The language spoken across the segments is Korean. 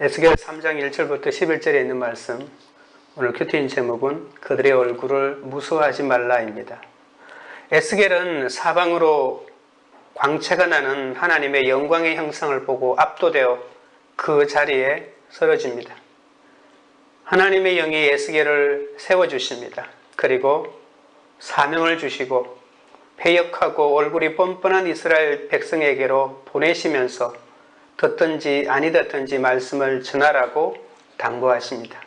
에스겔 3장 1절부터 11절에 있는 말씀, 오늘 큐티인 제목은 그들의 얼굴을 무서워하지 말라입니다. 에스겔은 사방으로 광채가 나는 하나님의 영광의 형상을 보고 압도되어 그 자리에 쓰러집니다. 하나님의 영이 에스겔을 세워주십니다. 그리고 사명을 주시고 패역하고 얼굴이 뻔뻔한 이스라엘 백성에게로 보내시면서 듣든지 아니 듣든지 말씀을 전하라고 당부하십니다.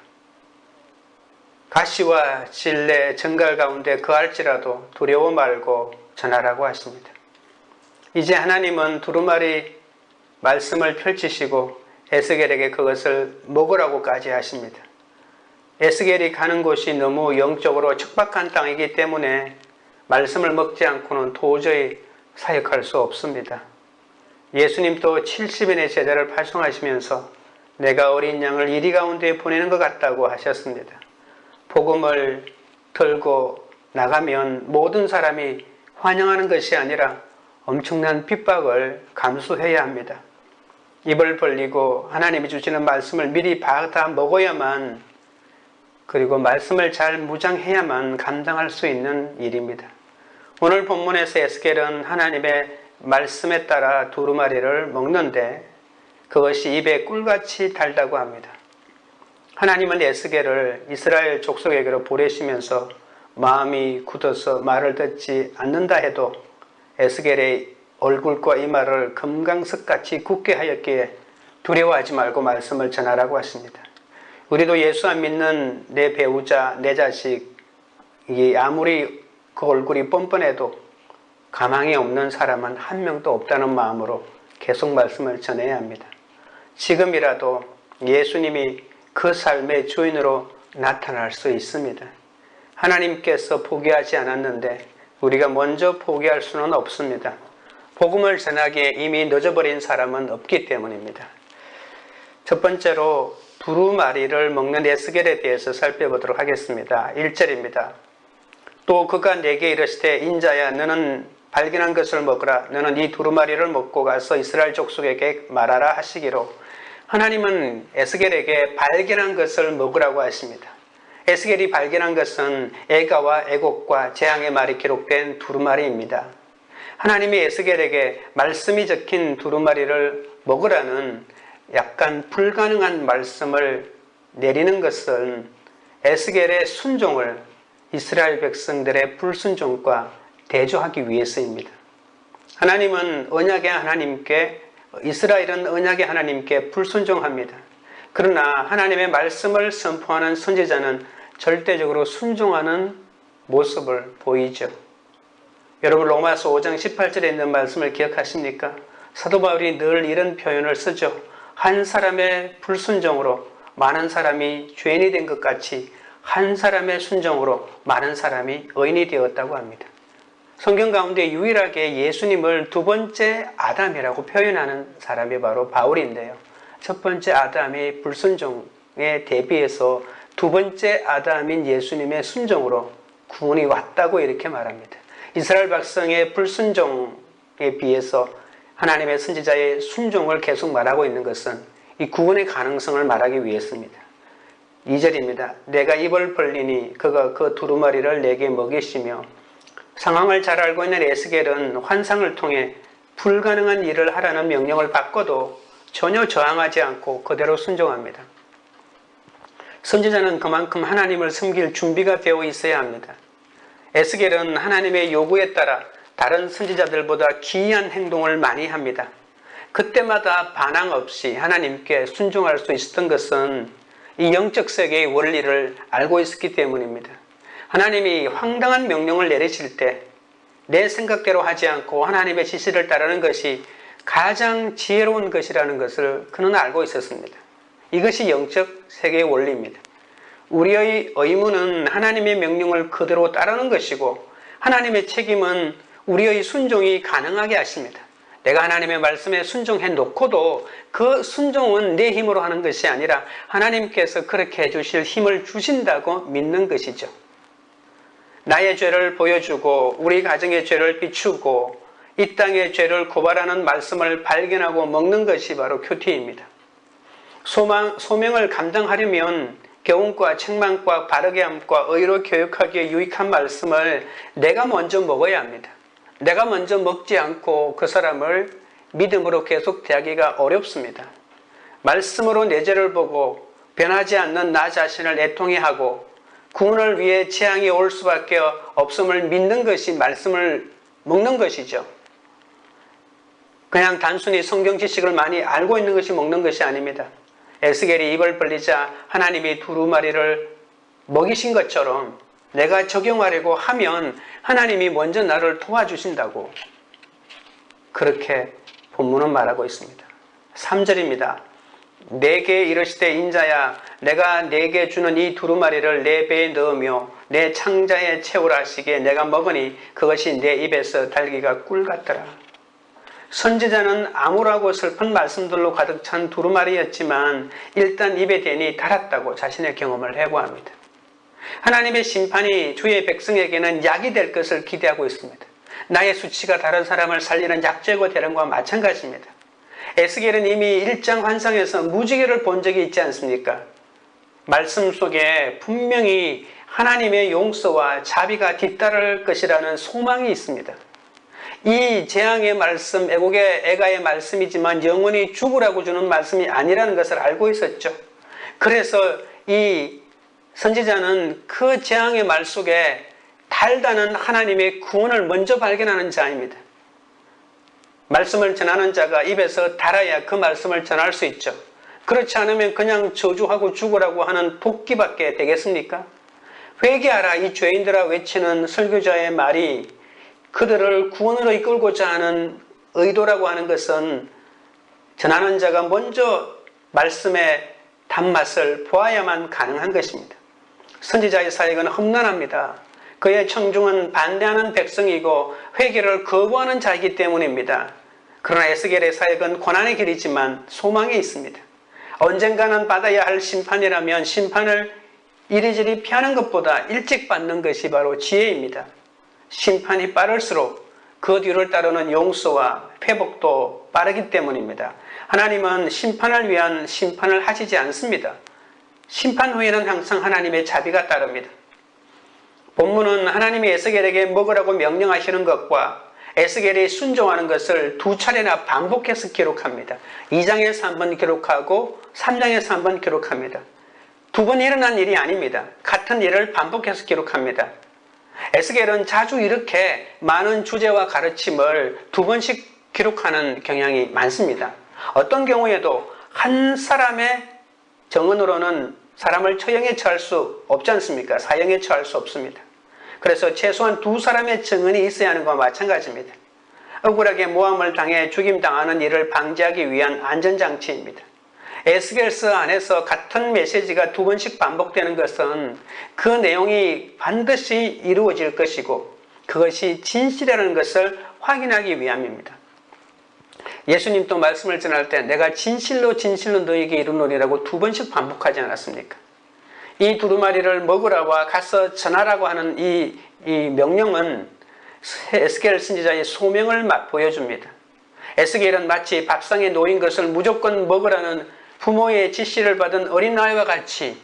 가시와 진래 정갈 가운데 거할지라도 두려워 말고 전하라고 하십니다. 이제 하나님은 두루마리 말씀을 펼치시고 에스겔에게 그것을 먹으라고까지 하십니다. 에스겔이 가는 곳이 너무 영적으로 척박한 땅이기 때문에 말씀을 먹지 않고는 도저히 사역할 수 없습니다. 예수님도 70인의 제자를 파송하시면서 내가 어린 양을 이리 가운데 보내는 것 같다고 하셨습니다. 복음을 들고 나가면 모든 사람이 환영하는 것이 아니라 엄청난 핍박을 감수해야 합니다. 입을 벌리고 하나님이 주시는 말씀을 미리 받아 먹어야만, 그리고 말씀을 잘 무장해야만 감당할 수 있는 일입니다. 오늘 본문에서 에스겔은 하나님의 말씀에 따라 두루마리를 먹는데 그것이 입에 꿀같이 달다고 합니다. 하나님은 에스겔을 이스라엘 족속에게로 보내시면서 마음이 굳어서 말을 듣지 않는다 해도 에스겔의 얼굴과 이마를 금강석같이 굳게 하였기에 두려워하지 말고 말씀을 전하라고 하십니다. 우리도 예수 안 믿는 내 배우자, 내 자식이 아무리 그 얼굴이 뻔뻔해도 가망이 없는 사람은 한 명도 없다는 마음으로 계속 말씀을 전해야 합니다. 지금이라도 예수님이 그 삶의 주인으로 나타날 수 있습니다. 하나님께서 포기하지 않았는데 우리가 먼저 포기할 수는 없습니다. 복음을 전하기에 이미 늦어버린 사람은 없기 때문입니다. 첫 번째로 두루마리를 먹는 에스겔에 대해서 살펴보도록 하겠습니다. 1절입니다. 또 그가 내게 이르시되 인자야 너는 발견한 것을 먹으라. 너는 이 두루마리를 먹고 가서 이스라엘 족속에게 말하라 하시기로, 하나님은 에스겔에게 발견한 것을 먹으라고 하십니다. 에스겔이 발견한 것은 애가와 애곡과 재앙의 말이 기록된 두루마리입니다. 하나님이 에스겔에게 말씀이 적힌 두루마리를 먹으라는 약간 불가능한 말씀을 내리는 것은 에스겔의 순종을 이스라엘 백성들의 불순종과 대조하기 위해서입니다. 하나님은 언약의 하나님께, 이스라엘은 언약의 하나님께 불순종합니다. 그러나 하나님의 말씀을 선포하는 선지자는 절대적으로 순종하는 모습을 보이죠. 여러분 로마서 5장 18절에 있는 말씀을 기억하십니까? 사도 바울이 늘 이런 표현을 쓰죠. 한 사람의 불순종으로 많은 사람이 죄인이 된 것 같이 한 사람의 순종으로 많은 사람이 의인이 되었다고 합니다. 성경 가운데 유일하게 예수님을 두 번째 아담이라고 표현하는 사람이 바로 바울인데요. 첫 번째 아담의 불순종에 대비해서 두 번째 아담인 예수님의 순종으로 구원이 왔다고 이렇게 말합니다. 이스라엘 백성의 불순종에 비해서 하나님의 선지자의 순종을 계속 말하고 있는 것은 이 구원의 가능성을 말하기 위해서입니다. 2절입니다. 내가 입을 벌리니 그가 그 두루마리를 내게 먹이시며, 상황을 잘 알고 있는 에스겔은 환상을 통해 불가능한 일을 하라는 명령을 받고도 전혀 저항하지 않고 그대로 순종합니다. 선지자는 그만큼 하나님을 섬길 준비가 되어 있어야 합니다. 에스겔은 하나님의 요구에 따라 다른 선지자들보다 기이한 행동을 많이 합니다. 그때마다 반항 없이 하나님께 순종할 수 있었던 것은 이 영적 세계의 원리를 알고 있었기 때문입니다. 하나님이 황당한 명령을 내리실 때 내 생각대로 하지 않고 하나님의 지시를 따르는 것이 가장 지혜로운 것이라는 것을 그는 알고 있었습니다. 이것이 영적 세계의 원리입니다. 우리의 의무는 하나님의 명령을 그대로 따르는 것이고, 하나님의 책임은 우리의 순종이 가능하게 하십니다. 내가 하나님의 말씀에 순종해 놓고도 그 순종은 내 힘으로 하는 것이 아니라 하나님께서 그렇게 해주실 힘을 주신다고 믿는 것이죠. 나의 죄를 보여주고 우리 가정의 죄를 비추고 이 땅의 죄를 고발하는 말씀을 발견하고 먹는 것이 바로 큐티입니다. 소명을 감당하려면 교훈과 책망과 바르게 함과 의로 교육하기에 유익한 말씀을 내가 먼저 먹어야 합니다. 내가 먼저 먹지 않고 그 사람을 믿음으로 계속 대하기가 어렵습니다. 말씀으로 내 죄를 보고 변하지 않는 나 자신을 애통해 하고 구원을 위해 재앙이 올 수밖에 없음을 믿는 것이 말씀을 먹는 것이죠. 그냥 단순히 성경 지식을 많이 알고 있는 것이 먹는 것이 아닙니다. 에스겔이 입을 벌리자 하나님이 두루마리를 먹이신 것처럼 내가 적용하려고 하면 하나님이 먼저 나를 도와주신다고 그렇게 본문은 말하고 있습니다. 3절입니다. 내게 이르시되 인자야 내가 내게 주는 이 두루마리를 내 배에 넣으며 내 창자에 채우라 하시기에 내가 먹으니 그것이 내 입에서 달기가 꿀 같더라. 선지자는 암울하고 슬픈 말씀들로 가득 찬 두루마리였지만 일단 입에 대니 달았다고 자신의 경험을 해고합니다. 하나님의 심판이 주의 백성에게는 약이 될 것을 기대하고 있습니다. 나의 수치가 다른 사람을 살리는 약재고 되는 것과 마찬가지입니다. 에스겔은 이미 1장 환상에서 무지개를 본 적이 있지 않습니까? 말씀 속에 분명히 하나님의 용서와 자비가 뒤따를 것이라는 소망이 있습니다. 이 재앙의 말씀, 애국의 애가의 말씀이지만 영원히 죽으라고 주는 말씀이 아니라는 것을 알고 있었죠. 그래서 이 선지자는 그 재앙의 말 속에 달다는 하나님의 구원을 먼저 발견하는 자입니다. 말씀을 전하는 자가 입에서 달아야 그 말씀을 전할 수 있죠. 그렇지 않으면 그냥 저주하고 죽으라고 하는 도끼밖에 되겠습니까? 회개하라 이 죄인들아 외치는 설교자의 말이 그들을 구원으로 이끌고자 하는 의도라고 하는 것은 전하는 자가 먼저 말씀의 단맛을 보아야만 가능한 것입니다. 선지자의 사역은 험난합니다. 그의 청중은 반대하는 백성이고 회개를 거부하는 자이기 때문입니다. 그러나 에스겔의 사역은 고난의 길이지만 소망이 있습니다. 언젠가는 받아야 할 심판이라면 심판을 이리저리 피하는 것보다 일찍 받는 것이 바로 지혜입니다. 심판이 빠를수록 그 뒤를 따르는 용서와 회복도 빠르기 때문입니다. 하나님은 심판을 위한 심판을 하시지 않습니다. 심판 후에는 항상 하나님의 자비가 따릅니다. 본문은 하나님이 에스겔에게 먹으라고 명령하시는 것과 에스겔이 순종하는 것을 두 차례나 반복해서 기록합니다. 2장에서 한 번 기록하고 3장에서 한 번 기록합니다. 두 번 일어난 일이 아닙니다. 같은 일을 반복해서 기록합니다. 에스겔은 자주 이렇게 많은 주제와 가르침을 두 번씩 기록하는 경향이 많습니다. 어떤 경우에도 한 사람의 정언으로는 사람을 처형에 처할 수 없지 않습니까? 사형에 처할 수 없습니다. 그래서 최소한 두 사람의 증언이 있어야 하는 것과 마찬가지입니다. 억울하게 모함을 당해 죽임당하는 일을 방지하기 위한 안전장치입니다. 에스겔서 안에서 같은 메시지가 두 번씩 반복되는 것은 그 내용이 반드시 이루어질 것이고 그것이 진실이라는 것을 확인하기 위함입니다. 예수님도 말씀을 전할 때 내가 진실로 진실로 너에게 이르노니라고 두 번씩 반복하지 않았습니까? 이 두루마리를 먹으라와 가서 전하라고 하는 이 명령은 에스겔 선지자의 소명을 보여줍니다. 에스겔은 마치 밥상에 놓인 것을 무조건 먹으라는 부모의 지시를 받은 어린아이와 같이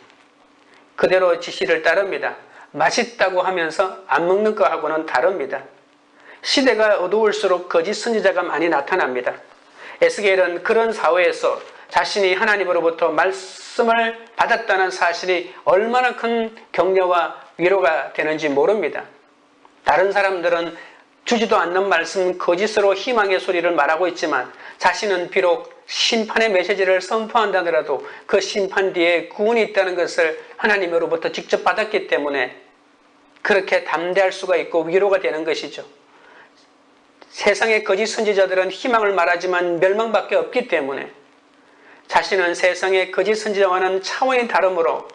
그대로 지시를 따릅니다. 맛있다고 하면서 안 먹는 거하고는 다릅니다. 시대가 어두울수록 거짓 선지자가 많이 나타납니다. 에스겔은 그런 사회에서 자신이 하나님으로부터 말씀을 받았다는 사실이 얼마나 큰 격려와 위로가 되는지 모릅니다. 다른 사람들은 주지도 않는 말씀 거짓으로 희망의 소리를 말하고 있지만 자신은 비록 심판의 메시지를 선포한다더라도 그 심판 뒤에 구원이 있다는 것을 하나님으로부터 직접 받았기 때문에 그렇게 담대할 수가 있고 위로가 되는 것이죠. 세상의 거짓 선지자들은 희망을 말하지만 멸망밖에 없기 때문에 자신은 세상의 거짓 선지자와는 차원이 다르므로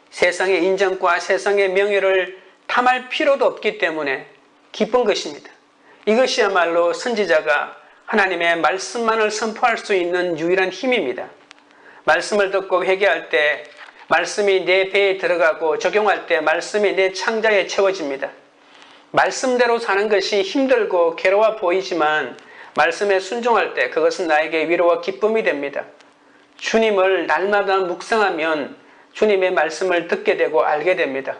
세상의 인정과 세상의 명예를 탐할 필요도 없기 때문에 기쁜 것입니다. 이것이야말로 선지자가 하나님의 말씀만을 선포할 수 있는 유일한 힘입니다. 말씀을 듣고 회개할 때 말씀이 내 배에 들어가고 적용할 때 말씀이 내 창자에 채워집니다. 말씀대로 사는 것이 힘들고 괴로워 보이지만 말씀에 순종할 때 그것은 나에게 위로와 기쁨이 됩니다. 주님을 날마다 묵상하면 주님의 말씀을 듣게 되고 알게 됩니다.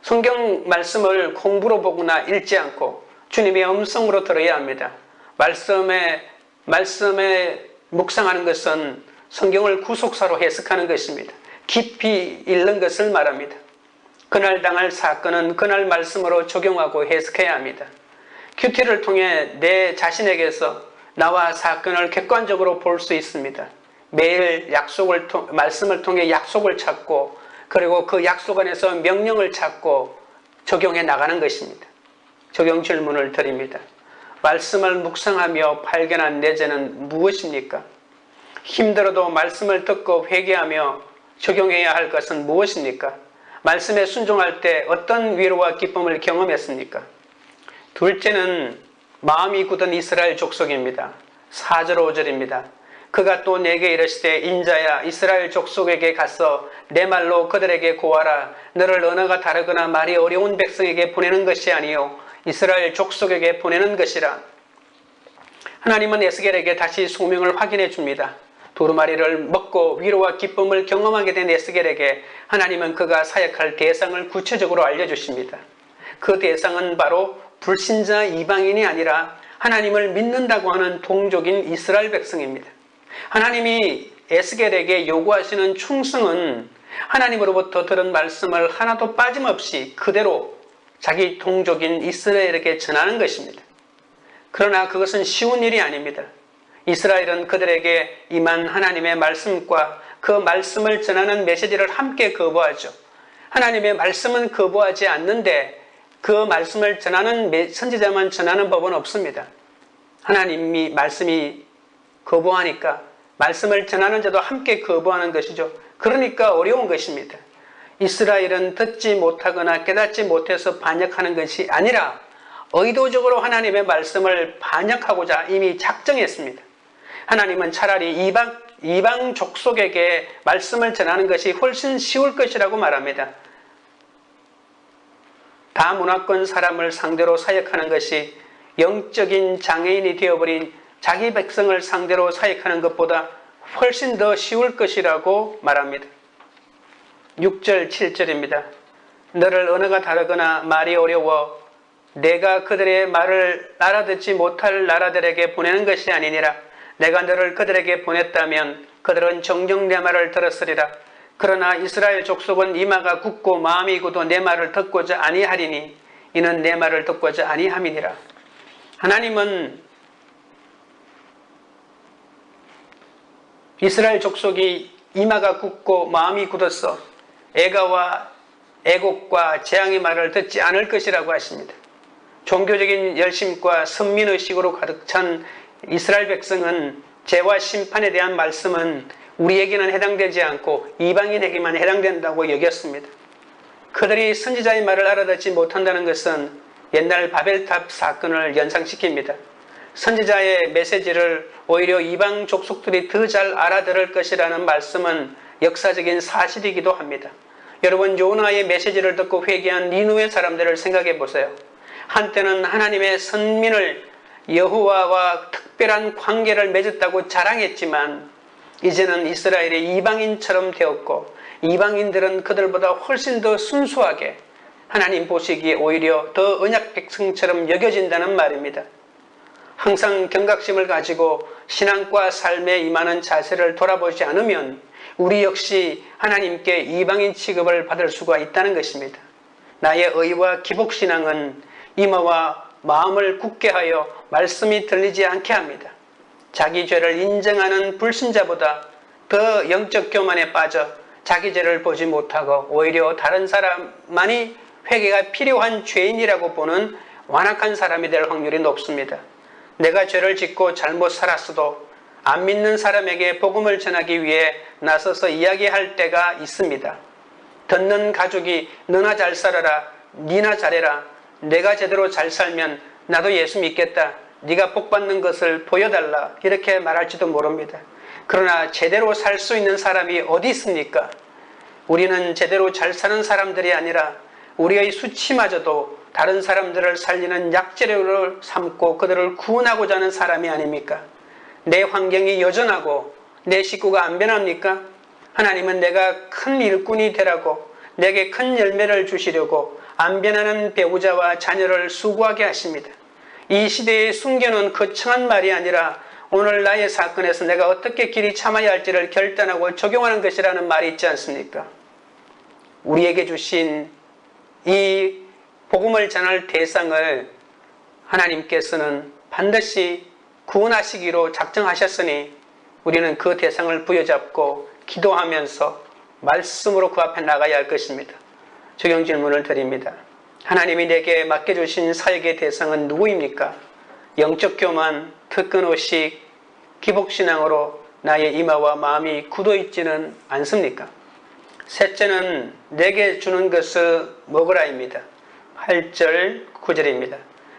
성경 말씀을 공부로 보거나 읽지 않고 주님의 음성으로 들어야 합니다. 말씀에 묵상하는 것은 성경을 구속사로 해석하는 것입니다. 깊이 읽는 것을 말합니다. 그날 당할 사건은 그날 말씀으로 적용하고 해석해야 합니다. 큐티를 통해 내 자신에게서 나와 사건을 객관적으로 볼 수 있습니다. 매일 말씀을 통해 약속을 찾고 그리고 그 약속 안에서 명령을 찾고 적용해 나가는 것입니다. 적용 질문을 드립니다. 말씀을 묵상하며 발견한 내재는 무엇입니까? 힘들어도 말씀을 듣고 회개하며 적용해야 할 것은 무엇입니까? 말씀에 순종할 때 어떤 위로와 기쁨을 경험했습니까? 둘째는 마음이 굳은 이스라엘 족속입니다. 4절 5절입니다. 그가 또 내게 이르시되 인자야 이스라엘 족속에게 가서 내 말로 그들에게 고하라. 너를 언어가 다르거나 말이 어려운 백성에게 보내는 것이 아니요 이스라엘 족속에게 보내는 것이라. 하나님은 에스겔에게 다시 소명을 확인해 줍니다. 두루마리를 먹고 위로와 기쁨을 경험하게 된 에스겔에게 하나님은 그가 사역할 대상을 구체적으로 알려주십니다. 그 대상은 바로 불신자 이방인이 아니라 하나님을 믿는다고 하는 동족인 이스라엘 백성입니다. 하나님이 에스겔에게 요구하시는 충성은 하나님으로부터 들은 말씀을 하나도 빠짐없이 그대로 자기 동족인 이스라엘에게 전하는 것입니다. 그러나 그것은 쉬운 일이 아닙니다. 이스라엘은 그들에게 임한 하나님의 말씀과 그 말씀을 전하는 메시지를 함께 거부하죠. 하나님의 말씀은 거부하지 않는데 그 말씀을 전하는 선지자만 전하는 법은 없습니다. 하나님이 말씀이 거부하니까 말씀을 전하는 자도 함께 거부하는 것이죠. 그러니까 어려운 것입니다. 이스라엘은 듣지 못하거나 깨닫지 못해서 반역하는 것이 아니라 의도적으로 하나님의 말씀을 반역하고자 이미 작정했습니다. 하나님은 차라리 이방 족속에게 말씀을 전하는 것이 훨씬 쉬울 것이라고 말합니다. 다문화권 사람을 상대로 사역하는 것이 영적인 장애인이 되어버린 자기 백성을 상대로 사역하는 것보다 훨씬 더 쉬울 것이라고 말합니다. 6절 7절입니다. 너를 언어가 다르거나 말이 어려워 내가 그들의 말을 알아듣지 못할 나라들에게 보내는 것이 아니니라. 내가 너를 그들에게 보냈다면 그들은 정녕 내 말을 들었으리라. 그러나 이스라엘 족속은 이마가 굳고 마음이 굳어 내 말을 듣고자 아니하리니 이는 내 말을 듣고자 아니함이니라. 하나님은 이스라엘 족속이 이마가 굳고 마음이 굳어서 애가와 애곡과 재앙의 말을 듣지 않을 것이라고 하십니다. 종교적인 열심과 선민의식으로 가득 찬 이스라엘 백성은 죄와 심판에 대한 말씀은 우리에게는 해당되지 않고 이방인에게만 해당된다고 여겼습니다. 그들이 선지자의 말을 알아듣지 못한다는 것은 옛날 바벨탑 사건을 연상시킵니다. 선지자의 메시지를 오히려 이방 족속들이 더 잘 알아들을 것이라는 말씀은 역사적인 사실이기도 합니다. 여러분, 요나의 메시지를 듣고 회개한 니누의 사람들을 생각해 보세요. 한때는 하나님의 선민을 여호와와 특별한 관계를 맺었다고 자랑했지만 이제는 이스라엘이 이방인처럼 되었고 이방인들은 그들보다 훨씬 더 순수하게 하나님 보시기에 오히려 더 언약 백성처럼 여겨진다는 말입니다. 항상 경각심을 가지고 신앙과 삶에 임하는 자세를 돌아보지 않으면 우리 역시 하나님께 이방인 취급을 받을 수가 있다는 것입니다. 나의 의와 기복신앙은 이마와 마음을 굳게 하여 말씀이 들리지 않게 합니다. 자기 죄를 인정하는 불신자보다 더 영적 교만에 빠져 자기 죄를 보지 못하고 오히려 다른 사람만이 회개가 필요한 죄인이라고 보는 완악한 사람이 될 확률이 높습니다. 내가 죄를 짓고 잘못 살았어도 안 믿는 사람에게 복음을 전하기 위해 나서서 이야기할 때가 있습니다. 듣는 가족이 너나 잘 살아라, 니나 잘해라, 내가 제대로 잘 살면 나도 예수 믿겠다, 네가 복 받는 것을 보여달라 이렇게 말할지도 모릅니다. 그러나 제대로 살 수 있는 사람이 어디 있습니까? 우리는 제대로 잘 사는 사람들이 아니라 우리의 수치마저도 다른 사람들을 살리는 약재료를 삼고 그들을 구원하고자 하는 사람이 아닙니까? 내 환경이 여전하고 내 식구가 안 변합니까? 하나님은 내가 큰 일꾼이 되라고, 내게 큰 열매를 주시려고 안 변하는 배우자와 자녀를 수고하게 하십니다. 이 시대에 숨겨놓은 거창한 말이 아니라 오늘 나의 사건에서 내가 어떻게 길이 참아야 할지를 결단하고 적용하는 것이라는 말이 있지 않습니까? 우리에게 주신 이 복음을 전할 대상을 하나님께서는 반드시 구원하시기로 작정하셨으니 우리는 그 대상을 부여잡고 기도하면서 말씀으로 그 앞에 나가야 할 것입니다. 적용 질문을 드립니다. 하나님이 내게 맡겨주신 사역의 대상은 누구입니까? 영적 교만, 특근의식, 기복신앙으로 나의 이마와 마음이 굳어있지는 않습니까? 셋째는 내게 주는 것을 먹으라입니다. 8절 9절입니다.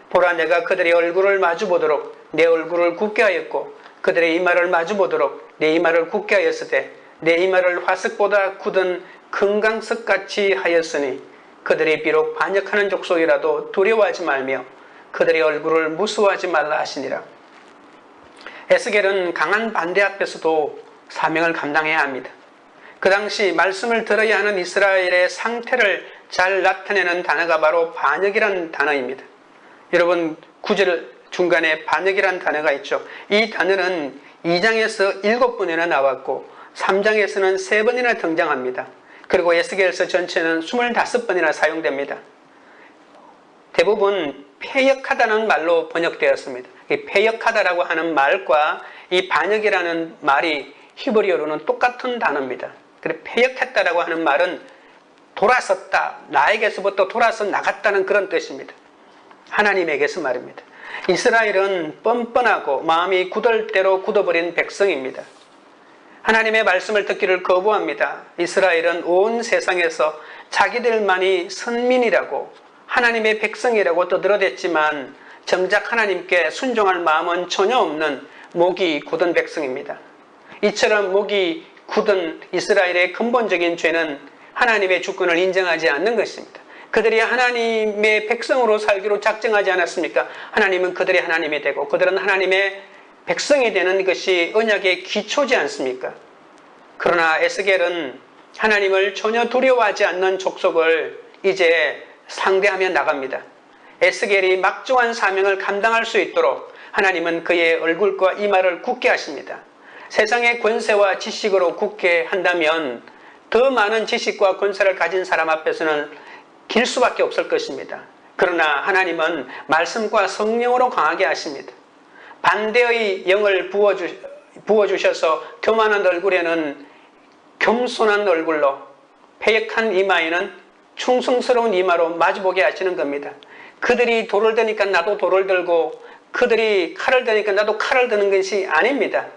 보라, 내가 그들의 얼굴을 마주보도록 내 얼굴을 굳게 하였고 그들의 이마를 마주보도록 내 이마를 굳게 하였으되 내 이마를 화석보다 굳은 금강석같이 하였으니 그들이 비록 반역하는 족속이라도 두려워하지 말며 그들의 얼굴을 무서워하지 말라 하시니라. 에스겔은 강한 반대 앞에서도 사명을 감당해야 합니다. 그 당시 말씀을 들어야 하는 이스라엘의 상태를 잘 나타내는 단어가 바로 반역이라는 단어입니다. 여러분 9절 중간에 반역이라는 단어가 있죠. 이 단어는 2장에서 7번이나 나왔고 3장에서는 3번이나 등장합니다. 그리고 에스겔서 전체는 25번이나 사용됩니다. 대부분 패역하다는 말로 번역되었습니다. 이 패역하다라고 하는 말과 이 반역이라는 말이 히브리어로는 똑같은 단어입니다. 그래서 패역했다라고 하는 말은 돌아섰다, 나에게서부터 돌아서 나갔다는 그런 뜻입니다. 하나님에게서 말입니다. 이스라엘은 뻔뻔하고 마음이 굳을 대로 굳어버린 백성입니다. 하나님의 말씀을 듣기를 거부합니다. 이스라엘은 온 세상에서 자기들만이 선민이라고 하나님의 백성이라고 떠들어댔지만 정작 하나님께 순종할 마음은 전혀 없는 목이 굳은 백성입니다. 이처럼 목이 굳은 이스라엘의 근본적인 죄는 하나님의 주권을 인정하지 않는 것입니다. 그들이 하나님의 백성으로 살기로 작정하지 않았습니까? 하나님은 그들의 하나님이 되고 그들은 하나님의 백성이 되는 것이 언약의 기초지 않습니까? 그러나 에스겔은 하나님을 전혀 두려워하지 않는 족속을 이제 상대하며 나갑니다. 에스겔이 막중한 사명을 감당할 수 있도록 하나님은 그의 얼굴과 이마를 굳게 하십니다. 세상의 권세와 지식으로 굳게 한다면 더 많은 지식과 권세를 가진 사람 앞에서는 길 수밖에 없을 것입니다. 그러나 하나님은 말씀과 성령으로 강하게 하십니다. 반대의 영을 부어주셔서 교만한 얼굴에는 겸손한 얼굴로, 패역한 이마에는 충성스러운 이마로 마주보게 하시는 겁니다. 그들이 돌을 드니까 나도 돌을 들고 그들이 칼을 드니까 나도 칼을 드는 것이 아닙니다.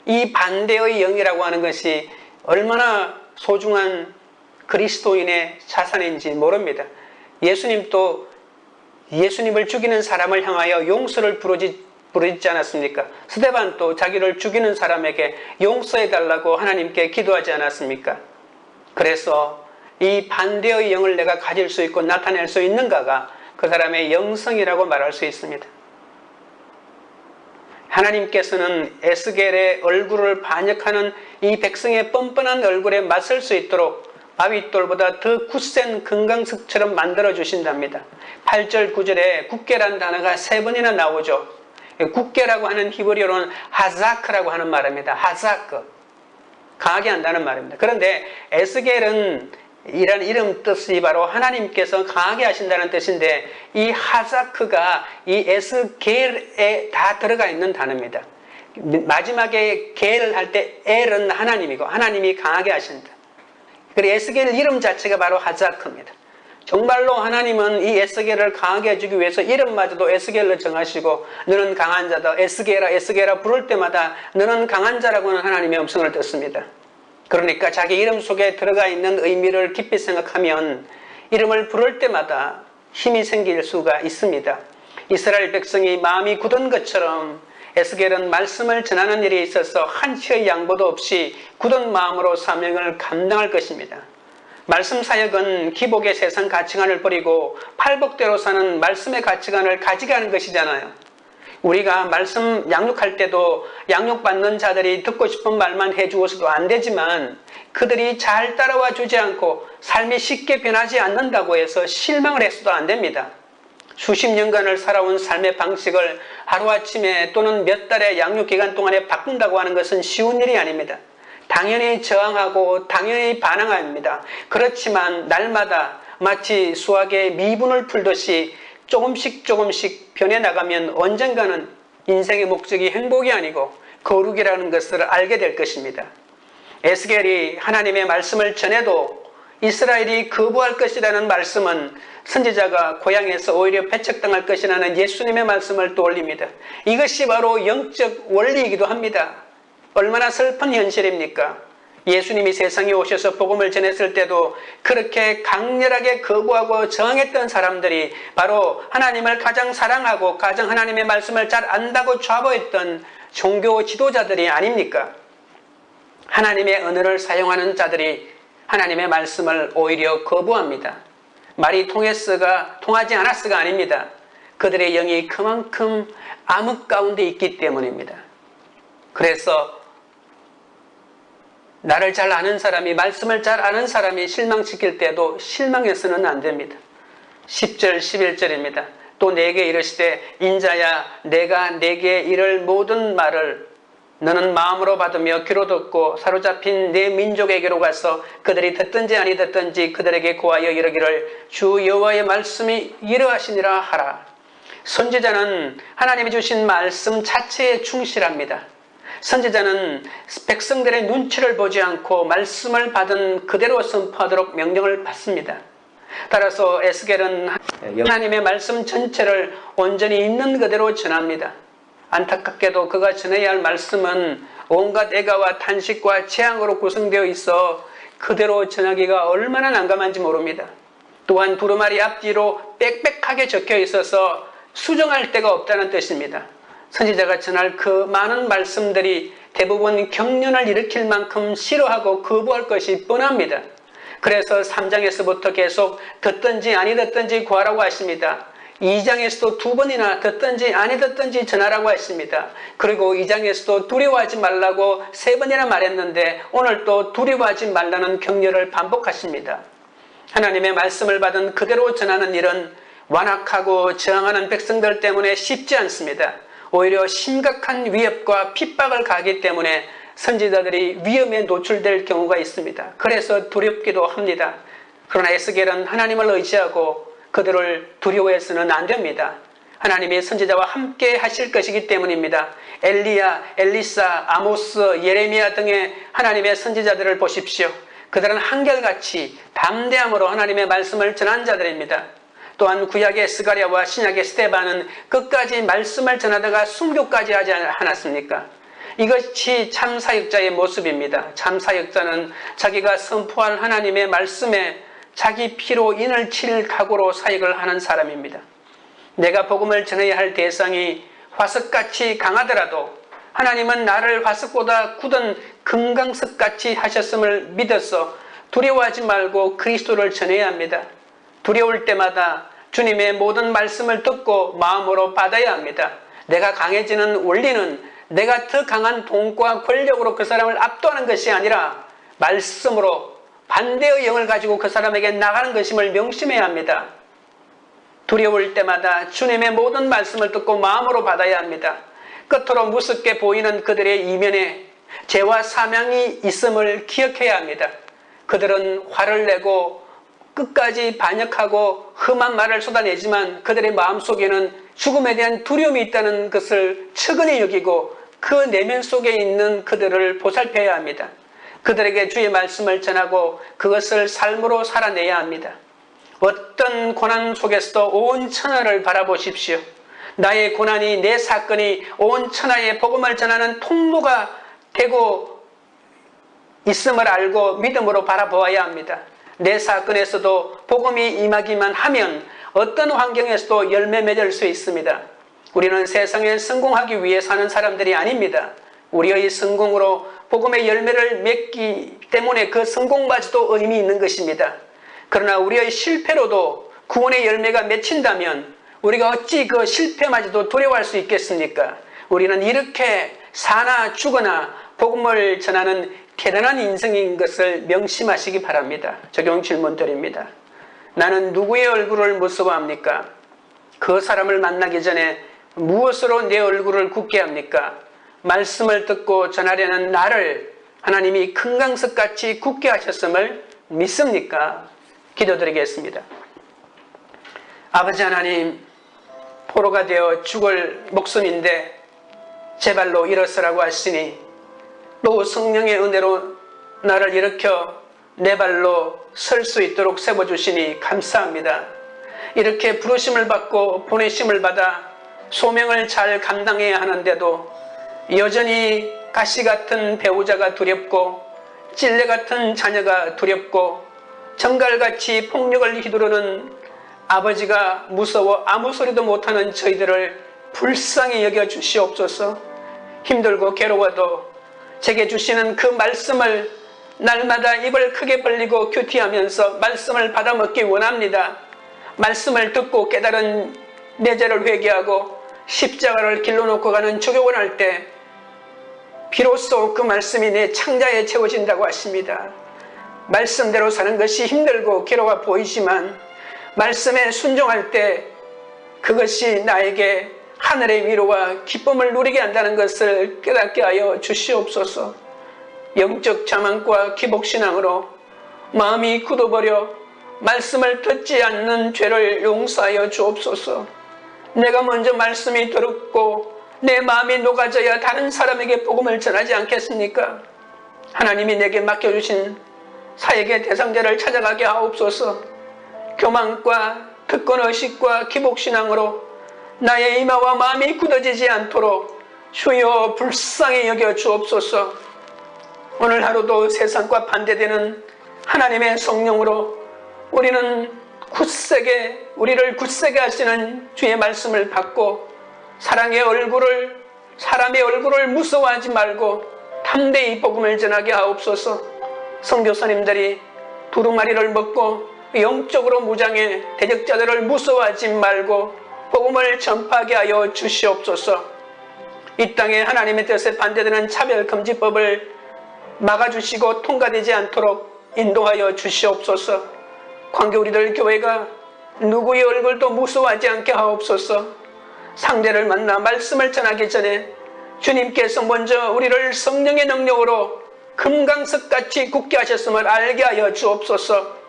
이 반대의 영이라고 하는 것이 얼마나 소중한 그리스도인의 자산인지 모릅니다. 예수님도 예수님을 죽이는 사람을 향하여 용서를 부르지 않았습니까? 스데반도 자기를 죽이는 사람에게 용서해달라고 하나님께 기도하지 않았습니까? 그래서 이 반대의 영을 내가 가질 수 있고 나타낼 수 있는가가 그 사람의 영성이라고 말할 수 있습니다. 하나님께서는 에스겔의 얼굴을 반역하는 이 백성의 뻔뻔한 얼굴에 맞설 수 있도록 바위돌보다 더 굳센 금강석처럼 만들어 주신답니다. 8절 9절에 굳게라는 단어가 3번이나 나오죠. 굳게라고 하는 히브리어로는 하자크라고 하는 말입니다. 하자크, 강하게 한다는 말입니다. 그런데 에스겔은 이란 이름 뜻이 바로 하나님께서 강하게 하신다는 뜻인데 이 하자크가 이 에스겔에 다 들어가 있는 단어입니다. 마지막에 겔을 할 때 엘은 하나님이고 하나님이 강하게 하신다. 그리고 에스겔 이름 자체가 바로 하자크입니다. 정말로 하나님은 이 에스겔을 강하게 해주기 위해서 이름마저도 에스겔로 정하시고 너는 강한 자다, 에스겔아 에스겔아 부를 때마다 너는 강한 자라고는 하나님의 음성을 듣습니다. 그러니까 자기 이름 속에 들어가 있는 의미를 깊이 생각하면 이름을 부를 때마다 힘이 생길 수가 있습니다. 이스라엘 백성이 마음이 굳은 것처럼 에스겔은 말씀을 전하는 일에 있어서 한치의 양보도 없이 굳은 마음으로 사명을 감당할 것입니다. 말씀 사역은 기복의 세상 가치관을 버리고 팔복대로 사는 말씀의 가치관을 가져가는 것이잖아요. 우리가 말씀 양육할 때도 양육받는 자들이 듣고 싶은 말만 해주어서도 안 되지만 그들이 잘 따라와 주지 않고 삶이 쉽게 변하지 않는다고 해서 실망을 해서도 안 됩니다. 수십 년간을 살아온 삶의 방식을 하루아침에 또는 몇 달의 양육기간 동안에 바꾼다고 하는 것은 쉬운 일이 아닙니다. 당연히 저항하고 당연히 반항합니다. 그렇지만 날마다 마치 수학의 미분을 풀듯이 조금씩 변해나가면 언젠가는 인생의 목적이 행복이 아니고 거룩이라는 것을 알게 될 것입니다. 에스겔이 하나님의 말씀을 전해도 이스라엘이 거부할 것이라는 말씀은 선지자가 고향에서 오히려 배척당할 것이라는 예수님의 말씀을 떠올립니다. 이것이 바로 영적 원리이기도 합니다. 얼마나 슬픈 현실입니까? 예수님이 세상에 오셔서 복음을 전했을 때도 그렇게 강렬하게 거부하고 저항했던 사람들이 바로 하나님을 가장 사랑하고 가장 하나님의 말씀을 잘 안다고 좌보했던 종교 지도자들이 아닙니까? 하나님의 언어를 사용하는 자들이 하나님의 말씀을 오히려 거부합니다. 말이 통하지 않았어가 아닙니다. 그들의 영이 그만큼 암흑 가운데 있기 때문입니다. 그래서 나를 잘 아는 사람이, 말씀을 잘 아는 사람이 실망시킬 때도 실망해서는 안 됩니다. 10절 11절입니다. 또 내게 이르시되 인자야 내가 내게 이를 모든 말을 너는 마음으로 받으며 귀로 듣고 사로잡힌 내 민족에게로 가서 그들이 듣든지 아니 듣든지 그들에게 고하여 이르기를 주 여호와의 말씀이 이러하시니라 하라. 선지자는 하나님이 주신 말씀 자체에 충실합니다. 선지자는 백성들의 눈치를 보지 않고 말씀을 받은 그대로 선포하도록 명령을 받습니다. 따라서 에스겔은 하나님의 말씀 전체를 온전히 있는 그대로 전합니다. 안타깝게도 그가 전해야 할 말씀은 온갖 애가와 탄식과 재앙으로 구성되어 있어 그대로 전하기가 얼마나 난감한지 모릅니다. 또한 두루마리 앞뒤로 빽빽하게 적혀 있어서 수정할 데가 없다는 뜻입니다. 선지자가 전할 그 많은 말씀들이 대부분 경련을 일으킬 만큼 싫어하고 거부할 것이 뻔합니다. 그래서 3장에서부터 계속 듣든지 아니 듣든지 구하라고 하십니다. 2장에서도 2번이나 듣든지 아니 듣든지 전하라고 했습니다. 그리고 2장에서도 두려워하지 말라고 3번이나 말했는데 오늘 또 두려워하지 말라는 격려를 반복하십니다. 하나님의 말씀을 받은 그대로 전하는 일은 완악하고 저항하는 백성들 때문에 쉽지 않습니다. 오히려 심각한 위협과 핍박을 가하기 때문에 선지자들이 위험에 노출될 경우가 있습니다. 그래서 두렵기도 합니다. 그러나 에스겔은 하나님을 의지하고 그들을 두려워해서는 안 됩니다. 하나님이 선지자와 함께 하실 것이기 때문입니다. 엘리야, 엘리사, 아모스, 예레미야 등의 하나님의 선지자들을 보십시오. 그들은 한결같이 담대함으로 하나님의 말씀을 전한 자들입니다. 또한 구약의 스가랴와 신약의 스데반은 끝까지 말씀을 전하다가 순교까지 하지 않았습니까? 이것이 참 사역자의 모습입니다. 참 사역자는 자기가 선포할 하나님의 말씀에 자기 피로 인을 칠 각오로 사역을 하는 사람입니다. 내가 복음을 전해야 할 대상이 화석같이 강하더라도 하나님은 나를 화석보다 굳은 금강석같이 하셨음을 믿어서 두려워하지 말고 그리스도를 전해야 합니다. 두려울 때마다 주님의 모든 말씀을 듣고 마음으로 받아야 합니다. 내가 강해지는 원리는 내가 더 강한 돈과 권력으로 그 사람을 압도하는 것이 아니라 말씀으로 반대의 영을 가지고 그 사람에게 나가는 것임을 명심해야 합니다. 두려울 때마다 주님의 모든 말씀을 듣고 마음으로 받아야 합니다. 겉으로 무섭게 보이는 그들의 이면에 죄와 사명이 있음을 기억해야 합니다. 그들은 화를 내고 끝까지 반역하고 험한 말을 쏟아내지만 그들의 마음속에는 죽음에 대한 두려움이 있다는 것을 측은히 여기고 그 내면 속에 있는 그들을 보살펴야 합니다. 그들에게 주의 말씀을 전하고 그것을 삶으로 살아내야 합니다. 어떤 고난 속에서도 온 천하를 바라보십시오. 나의 고난이, 내 사건이 온 천하에 복음을 전하는 통로가 되고 있음을 알고 믿음으로 바라보아야 합니다. 내 사건에서도 복음이 임하기만 하면 어떤 환경에서도 열매 맺을 수 있습니다. 우리는 세상에 성공하기 위해 사는 사람들이 아닙니다. 우리의 성공으로 복음의 열매를 맺기 때문에 그 성공마저도 의미 있는 것입니다. 그러나 우리의 실패로도 구원의 열매가 맺힌다면 우리가 어찌 그 실패마저도 두려워할 수 있겠습니까? 우리는 이렇게 사나 죽거나 복음을 전하는 대단한 인생인 것을 명심하시기 바랍니다. 적용 질문 드립니다. 나는 누구의 얼굴을 무서워합니까? 그 사람을 만나기 전에 무엇으로 내 얼굴을 굳게 합니까? 말씀을 듣고 전하려는 나를 하나님이 금강석같이 굳게 하셨음을 믿습니까? 기도드리겠습니다. 아버지 하나님, 포로가 되어 죽을 목숨인데 제 발로 일어서라고 하시니 또 성령의 은혜로 나를 일으켜 내 발로 설 수 있도록 세워주시니 감사합니다. 이렇게 부르심을 받고 보내심을 받아 소명을 잘 감당해야 하는데도 여전히 가시 같은 배우자가 두렵고 찔레 같은 자녀가 두렵고 정갈같이 폭력을 휘두르는 아버지가 무서워 아무 소리도 못하는 저희들을 불쌍히 여겨 주시옵소서. 힘들고 괴로워도 제게 주시는 그 말씀을 날마다 입을 크게 벌리고 큐티하면서 말씀을 받아먹기 원합니다. 말씀을 듣고 깨달은 내 죄를 회개하고 십자가를 길러 놓고 가는 주교원 할 때 비로소 그 말씀이 내 창자에 채워진다고 하십니다. 말씀대로 사는 것이 힘들고 괴로워 보이지만 말씀에 순종할 때 그것이 나에게 하늘의 위로와 기쁨을 누리게 한다는 것을 깨닫게 하여 주시옵소서. 영적 자만과 기복신앙으로 마음이 굳어버려 말씀을 듣지 않는 죄를 용서하여 주옵소서. 내가 먼저 말씀이 들었고 내 마음이 녹아져야 다른 사람에게 복음을 전하지 않겠습니까? 하나님이 내게 맡겨주신 사역의 대상자를 찾아가게 하옵소서. 교만과 특권의식과 기복신앙으로 나의 이마와 마음이 굳어지지 않도록 주여 불쌍히 여겨 주옵소서. 오늘 하루도 세상과 반대되는 하나님의 성령으로 우리를 굳세게 하시는 주의 말씀을 받고 사람의 얼굴을 무서워하지 말고 담대히 복음을 전하게 하옵소서. 선교사님들이 두루마리를 먹고 영적으로 무장해 대적자들을 무서워하지 말고 복음을 전파하게 하여 주시옵소서. 이 땅에 하나님의 뜻에 반대되는 차별금지법을 막아주시고 통과되지 않도록 인도하여 주시옵소서. 관계 우리들 교회가 누구의 얼굴도 무서워하지 않게 하옵소서. 상대를 만나 말씀을 전하기 전에 주님께서 먼저 우리를 성령의 능력으로 금강석같이 굳게 하셨음을 알게 하여 주옵소서.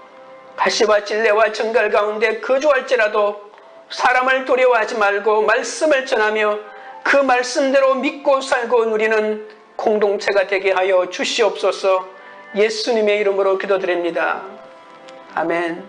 가시와 찔레와 정갈 가운데 거주할지라도 사람을 두려워하지 말고 말씀을 전하며 그 말씀대로 믿고 살고 누리는 공동체가 되게 하여 주시옵소서. 예수님의 이름으로 기도드립니다. 아멘.